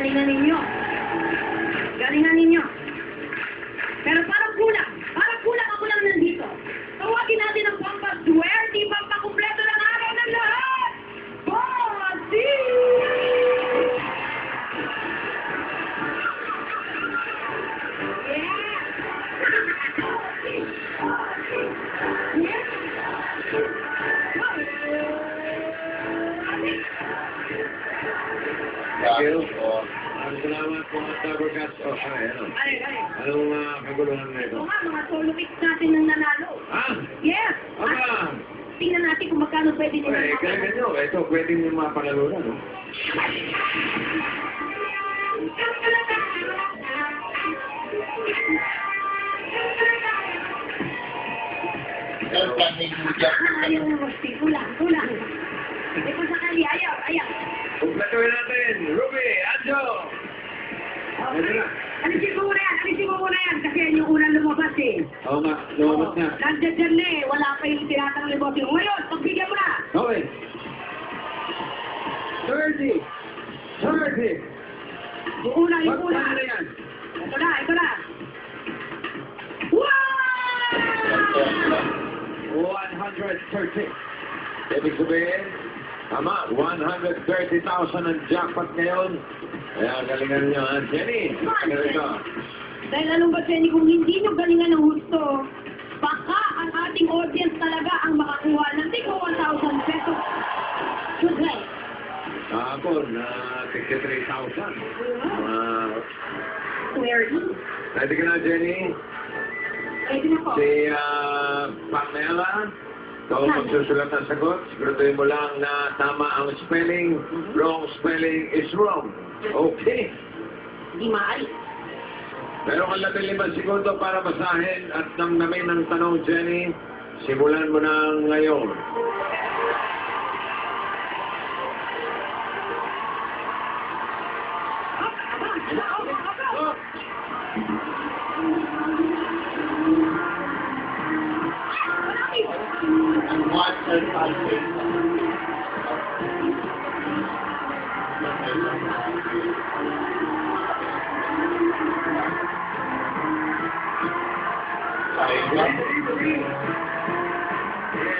Galingan ninyo. Galingan ninyo. Pero parang kulang ako lang nandito. Tawagin natin ang pampaswerte, pampakumpleto ng araw ng lahat. Bossy! Thank you. Salamat po at broadcast. Anong kaguluhan na ito? Ito nga, mga solo picks natin ng nanalo. Ah? Yes! Aba! Tingnan natin kung magkano pwede nila. Kailangan nyo. Ito, pwede nyo mapalalo na, no? Kulang. Ito sa kali, ayaw. Kumplatuhin natin. Ruby, Anjo! Ito na. Alisin mo muna yan, kasi yan yung unang lumabas eh. Oo nga, lumabas na. Nandiyan dyan na eh, wala pa yung tinatanong libot. Ngayon, pagbigyan mo na. Okay. 30. Yung una. Magkano na yan? Ito na. Wow! 130. Ibig sabihin, tama, 130,000 ang jackpot ngayon. Kaya galingan nyo, ha? Jenny, ganito. Dahil alam ba, Jenny, kung hindi nyo galingan ng gusto, baka ang ating audience talaga ang makakuha ng tig 1,000 pesos. Today. Ako, na 63,000. Query. Ready ka na, Jenny? Ready na po. Si Pamela, ikaw magsusulat ng sagot. Siguraduhin mo lang na tama ang spelling. Wrong spelling is wrong. Okay. Di maaari. Meron kang 15 segundo para basahin at namnamin ng tanong, Jenny. Simulan mo na ngayon.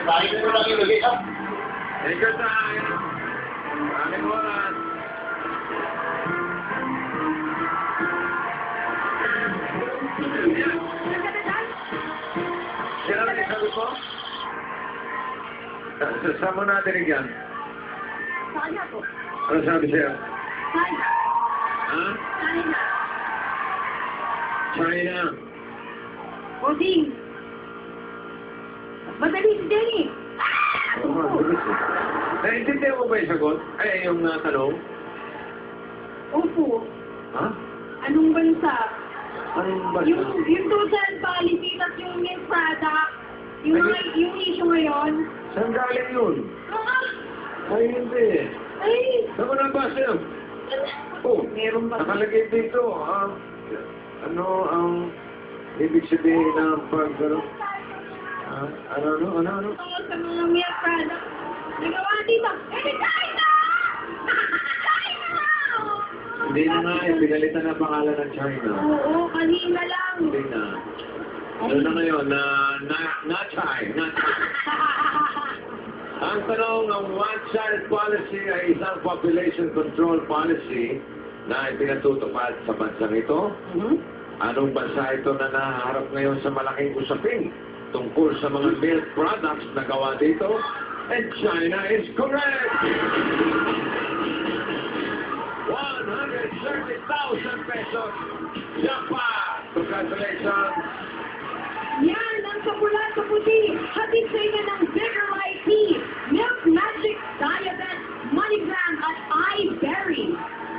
Bakit ko lang ilagay ka? Take your time. Maraming oras. Sino ang sabi ko? Saan mo natin yan? Sa kanya po. Ano sabi siya? China. Ha? China. China. Oding. Madali si Jenny. Naintindihan mo ba yung sagot? Ay, yung tanong? Opo. Ha? Anong bansa? Anong ba? Yung total policy at yung new product, yung issue ngayon. Saan galing yun? Ay, hindi. Ay! Saan mo nabasa yun? Oh, Meron ba? nakalagay dito. Ano ang ibig sabihin ng ano? Ano? Sa mga milk product. Nagawa dito. China! China! Hindi na nga, pinalitan na pangalan ng China. Oo, kanina lang. Hindi na. Ano na ngayon? Na China. Ang tanong, ang one-child policy ay isang population control policy na ipinatutupad sa bansang ito. Anong bansa ito na nahaharap ngayon sa malaking usapin tungkol sa mga milk products na gawa dito? And China is correct! 130,000 pesos! Japan! Congratulations! Yan, ang kapula sa puti. Hatid sa inyo ng Bigger IT, Milk Magic Diabetes, MoneyGram at iBerry.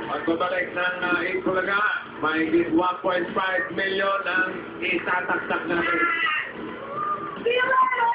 Pagbabalik ng Ikulaga, may 1.5 million ang itataktak natin. See you later!